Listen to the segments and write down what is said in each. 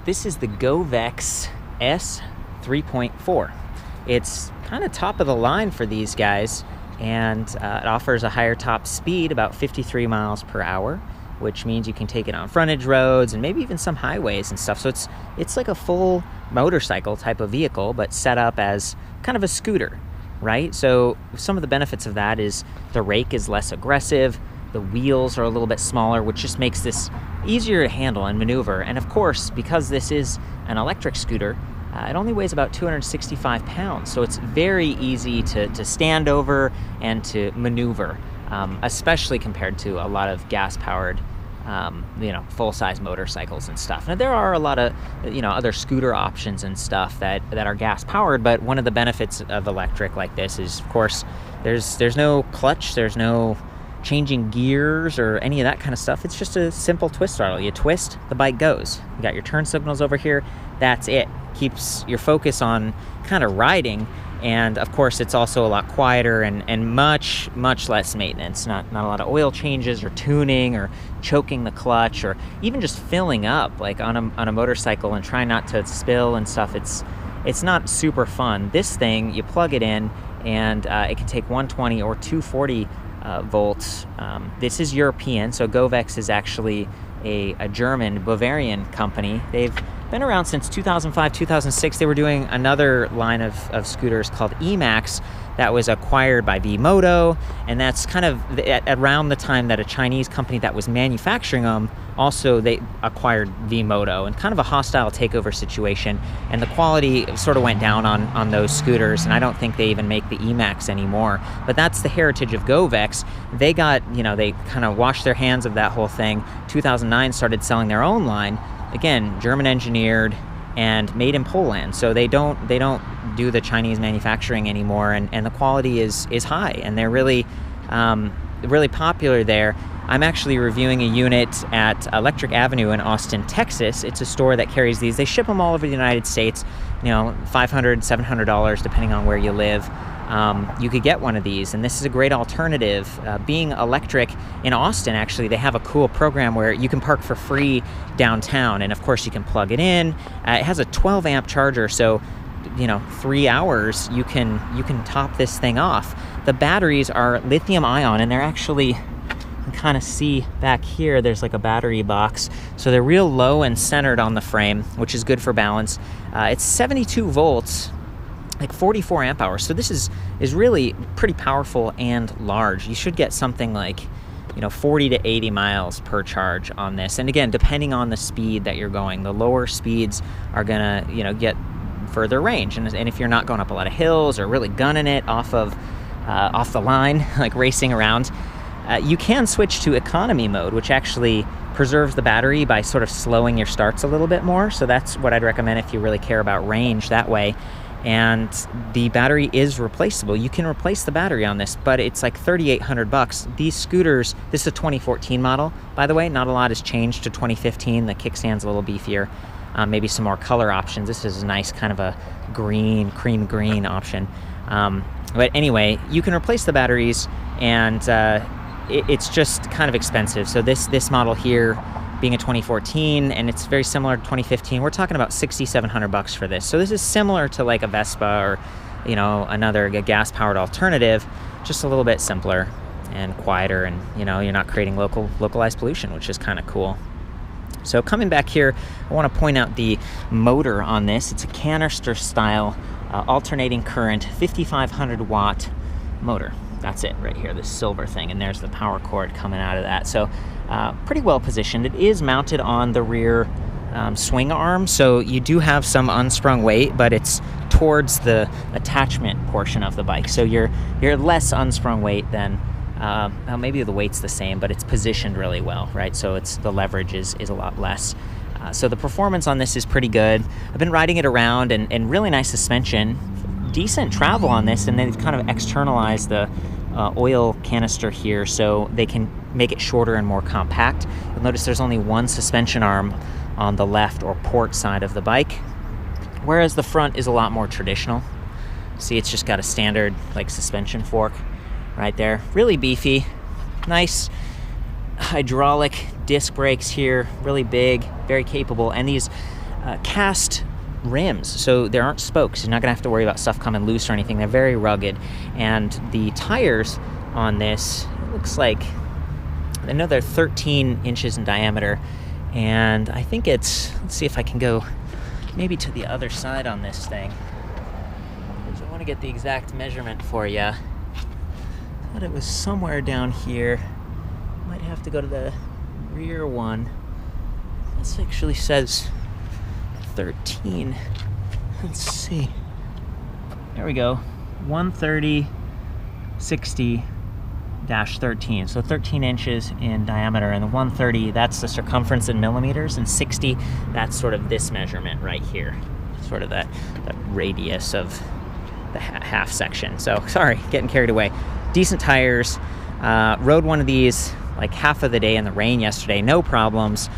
This is the Govecs S3.4. It's kind of top of the line for these guys, and it offers a higher top speed, about 53 miles per hour, which means you can take it on frontage roads and maybe even some highways and stuff. So it's like a full motorcycle type of vehicle, but set up as kind of a scooter, right? So some of the benefits of that is the rake is less aggressive, the wheels are a little bit smaller, which just makes this easier to handle and maneuver. And of course, because this is an electric scooter, it only weighs about 265 pounds, so it's very easy to stand over and to maneuver, especially compared to a lot of gas-powered, full-size motorcycles and stuff. Now, there are a lot of, other scooter options and stuff that are gas-powered, but one of the benefits of electric like this is, of course, there's no clutch, there's no changing gears or any of that kind of stuff. It's just a simple twist throttle. You twist, the bike goes. You got your turn signals over here. That's it. Keeps your focus on kind of riding, and of course it's also a lot quieter and much less maintenance. Not a lot of oil changes or tuning or choking the clutch or even just filling up like on a motorcycle and trying not to spill and stuff. It's not super fun. This thing, you plug it in and it can take 120 or 240 volts. This is European, so Govecs is actually a German, Bavarian company. They've been around since 2005, 2006. They were doing another line of scooters called Emax that was acquired by Vmoto, and that's kind of around the time that a Chinese company that was manufacturing them, also they acquired Vmoto, and kind of a hostile takeover situation, and the quality sort of went down on those scooters, and I don't think they even make the Emax anymore. But that's the heritage of Govecs. They got, they kind of washed their hands of that whole thing. 2009 started selling their own line, again, German engineered and made in Poland, so they don't do the Chinese manufacturing anymore, and the quality is high, and they're really popular there. I'm actually reviewing a unit at Electric Avenue in Austin, Texas. It's a store that carries these. They ship them all over the United States, $500, $700 depending on where you live. You could get one of these, and this is a great alternative. Being electric in Austin, actually, they have a cool program where you can park for free downtown, and of course you can plug it in. It has a 12 amp charger, so 3 hours you can top this thing off. The batteries are lithium ion, and they're actually, you can kind of see back here, there's like a battery box, so they're real low and centered on the frame, which is good for balance. It's 72 volts, like 44 amp hours, so this is really pretty powerful and large. You should get something like 40 to 80 miles per charge on this, and again, depending on the speed that you're going, the lower speeds are gonna get further range, and if you're not going up a lot of hills or really gunning it off the line, like racing around, you can switch to economy mode, which actually preserves the battery by sort of slowing your starts a little bit more. So that's what I'd recommend if you really care about range that way. And the battery is replaceable. You can replace the battery on this, but it's like $3,800. These scooters, this is a 2014 model, by the way. Not a lot has changed to 2015. The kickstand's a little beefier. Maybe some more color options. This is a nice kind of a green, cream green option. But anyway, you can replace the batteries, and it's just kind of expensive. So this model here, being a 2014, and it's very similar to 2015, we're talking about $6,700 for this. So this is similar to like a Vespa or another gas-powered alternative, just a little bit simpler and quieter, and you're not creating localized pollution, which is kind of cool. So coming back here, I want to point out the motor on this. It's a canister style alternating current 5,500 watt motor. That's it right here, this silver thing, and there's the power cord coming out of that. So pretty well positioned. It is mounted on the rear swing arm, so you do have some unsprung weight, but it's towards the attachment portion of the bike. So you're less unsprung weight than maybe the weight's the same, but it's positioned really well, right? So the leverage is a lot less. So the performance on this is pretty good. I've been riding it around, and really nice suspension, decent travel on this, and they've kind of externalized the oil canister here so they can make it shorter and more compact. You'll notice there's only one suspension arm on the left or port side of the bike, whereas the front is a lot more traditional. See, it's just got a standard like suspension fork right there. Really beefy, nice hydraulic disc brakes here, really big, very capable. And these cast rims, so there aren't spokes. You're not gonna have to worry about stuff coming loose or anything. They're very rugged, and the tires on this, it looks like, I know they're 13 inches in diameter, and I think it's, let's see if I can go maybe to the other side on this thing, because I want to get the exact measurement for you. I thought it was somewhere down here. Might have to go to the rear one. This actually says 13. Let's see. There we go. 130/60-13. So 13 inches in diameter, and the 130, that's the circumference in millimeters, and 60, that's sort of this measurement right here. Sort of that radius of the half section. So sorry, getting carried away. Decent tires. Rode one of these like half of the day in the rain yesterday, no problems.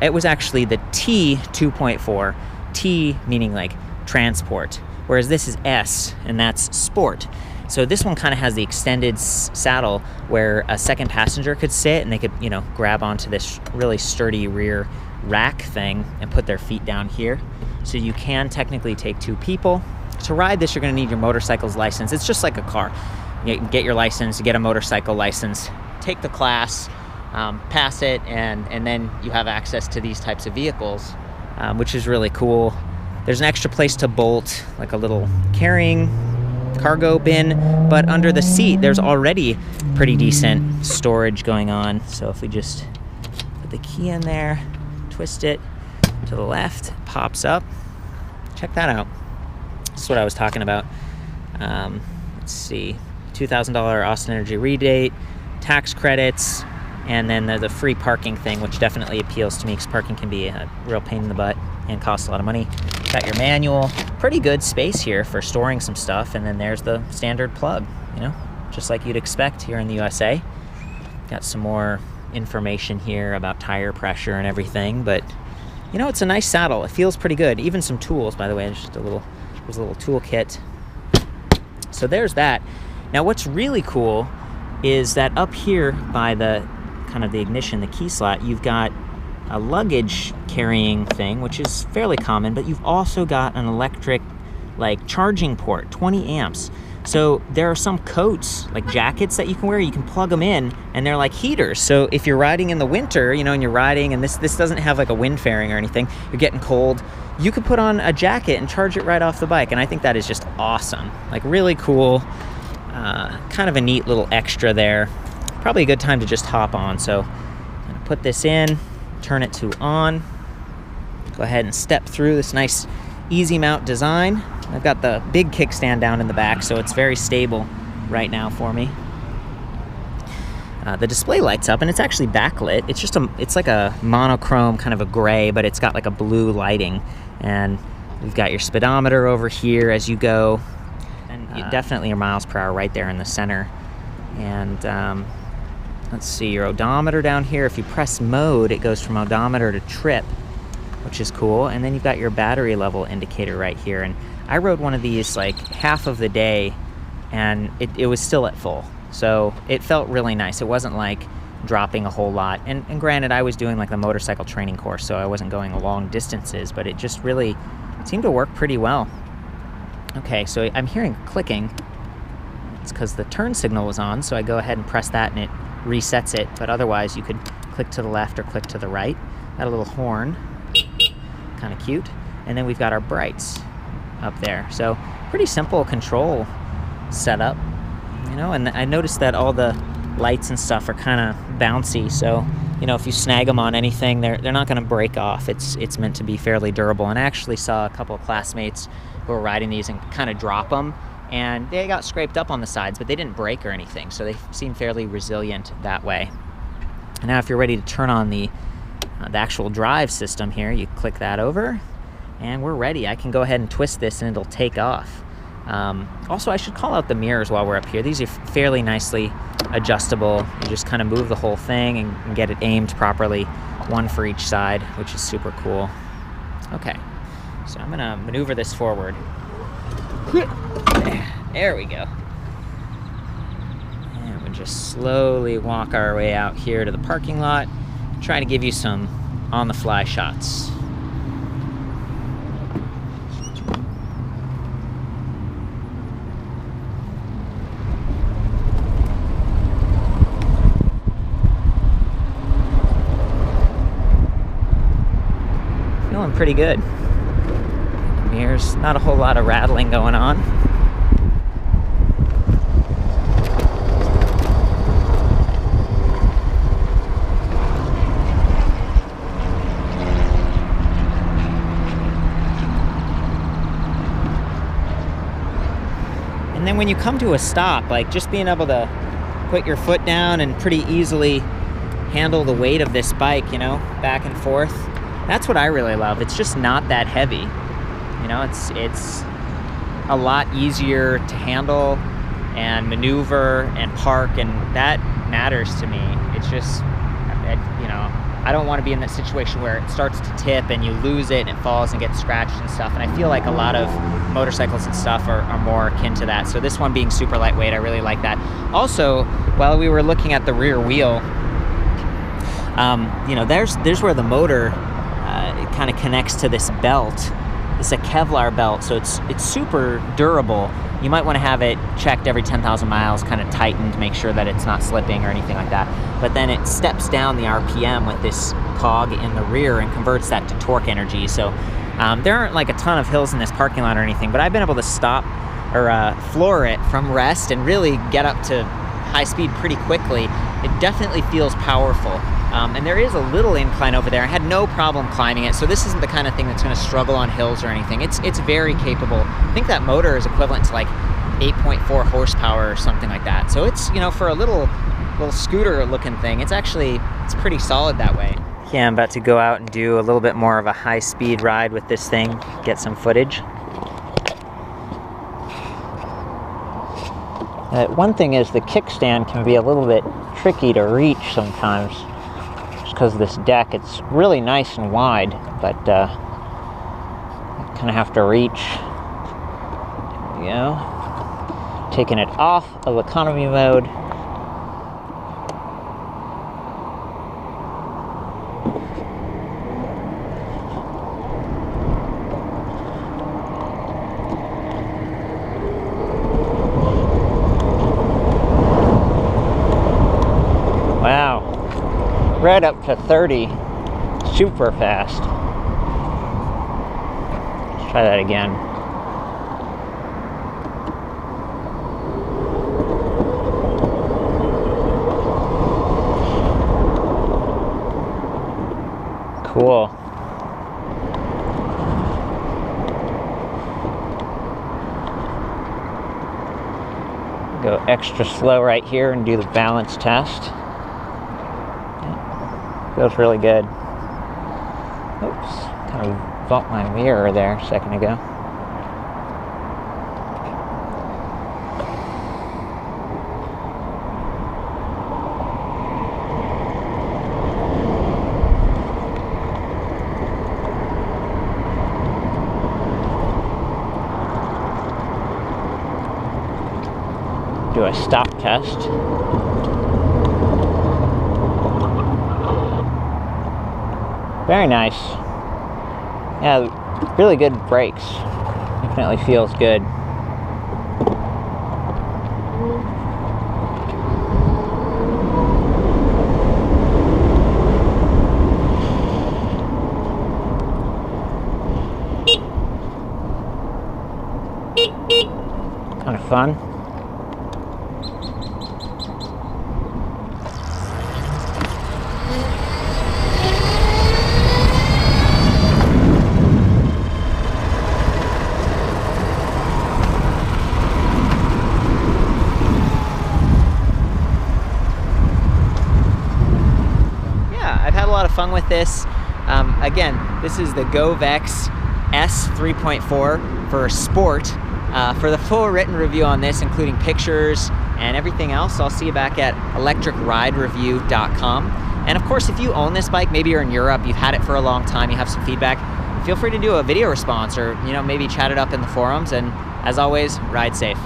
It was actually the T2.4, T meaning like transport, whereas this is S, and that's sport. So this one kind of has the extended saddle where a second passenger could sit, and they could, you know, grab onto this really sturdy rear rack thing and put their feet down here. So you can technically take 2 people. To ride this, you're gonna need your motorcycle's license. It's just like a car. You get your license, you get a motorcycle license, take the class, pass it, and then you have access to these types of vehicles, which is really cool. There's an extra place to bolt, like a little carrying cargo bin, but under the seat there's already pretty decent storage going on. So if we just put the key in there, twist it to the left, it pops up. Check that out. That's what I was talking about. Let's see, $2,000 Austin Energy rebate, tax credits, and then the free parking thing, which definitely appeals to me because parking can be a real pain in the butt and costs a lot of money. Got your manual, pretty good space here for storing some stuff, and then there's the standard plug, you know, just like you'd expect here in the USA. Got some more information here about tire pressure and everything, but you know, it's a nice saddle. It feels pretty good. Even some tools, by the way. There's a little toolkit. So there's that. Now what's really cool is that up here by the kind of the ignition, the key slot, you've got a luggage carrying thing, which is fairly common, but you've also got an electric like charging port, 20 amps. So there are some coats, like jackets that you can wear, you can plug them in, and they're like heaters. So if you're riding in the winter, you know, and you're riding, and this doesn't have like a wind fairing or anything, you're getting cold, you could put on a jacket and charge it right off the bike. And I think that is just awesome. Like really cool, kind of a neat little extra there. Probably a good time to just hop on. So I'm gonna put this in, turn it to on, go ahead and step through this nice easy mount design. I've got the big kickstand down in the back, so it's very stable right now for me. The display lights up, and it's actually backlit. It's like a monochrome, kind of a gray, but it's got like a blue lighting. And we've got your speedometer over here as you go, and definitely your miles per hour right there in the center. And let's see, your odometer down here. If you press mode, it goes from odometer to trip, which is cool. And then you've got your battery level indicator right here. And I rode one of these like half of the day, and it was still at full. So it felt really nice. It wasn't like dropping a whole lot. And granted, I was doing like the motorcycle training course, so I wasn't going long distances, but it just really seemed to work pretty well. Okay, so I'm hearing clicking. It's because the turn signal was on, so I go ahead and press that and it resets it. But otherwise, you could click to the left or click to the right. Got a little horn, kind of cute. And then we've got our brights up there. So pretty simple control setup, you know, and I noticed that all the lights and stuff are kind of bouncy. So, you know, if you snag them on anything, they're not going to break off. It's meant to be fairly durable. And I actually saw a couple of classmates who were riding these and kind of drop them, and they got scraped up on the sides, but they didn't break or anything. So they seem fairly resilient that way. And now if you're ready to turn on the actual drive system here, you click that over, and we're ready. I can go ahead and twist this and it'll take off. Also, I should call out the mirrors while we're up here. These are fairly nicely adjustable. You just kind of move the whole thing and get it aimed properly, one for each side, which is super cool. Okay, so I'm gonna maneuver this forward. There we go. And we'll just slowly walk our way out here to the parking lot, try to give you some on-the-fly shots. feeling pretty good. Mirrors, not a whole lot of rattling going on. And then when you come to a stop, like just being able to put your foot down and pretty easily handle the weight of this bike, you know, back and forth, that's what I really love. It's just not that heavy. You know, it's a lot easier to handle and maneuver and park, and that matters to me. It's just, you know, I don't want to be in that situation where it starts to tip and you lose it and it falls and gets scratched and stuff. And I feel like a lot of motorcycles and stuff are more akin to that. So this one being super lightweight, I really like that. Also, while we were looking at the rear wheel, you know, there's where the motor kind of connects to this belt. It's a Kevlar belt, so it's super durable. You might want to have it checked every 10,000 miles, kind of tightened, make sure that it's not slipping or anything like that. But then it steps down the RPM with this cog in the rear and converts that to torque energy. So there aren't like a ton of hills in this parking lot or anything, but I've been able to stop or floor it from rest and really get up to high speed pretty quickly. It definitely feels powerful. And there is a little incline over there. I had no problem climbing it, so this isn't the kind of thing that's going to struggle on hills or anything. It's very capable. I think that motor is equivalent to like 8.4 horsepower or something like that. So it's, you know, for a little scooter looking thing, it's pretty solid that way. Yeah, I'm about to go out and do a little bit more of a high speed ride with this thing, get some footage. One thing is the kickstand can be a little bit tricky to reach sometimes, just because of this deck. It's really nice and wide, but you kind of have to reach. There we go. Taking it off of economy mode. Right up to 30, super fast. Let's try that again. Cool. Go extra slow right here and do the balance test. Feels really good. Oops, kind of bumped my mirror there a second ago. Do a stop test. Very nice. Yeah, really good brakes. Definitely feels good. Kind of fun. Fun with this. Again, this is the Govecs S3.4 for sport. For the full written review on this, including pictures and everything else, I'll see you back at ElectricRideReview.com. And of course, if you own this bike, maybe you're in Europe, you've had it for a long time, you have some feedback, feel free to do a video response or, you know, maybe chat it up in the forums. And as always, ride safe.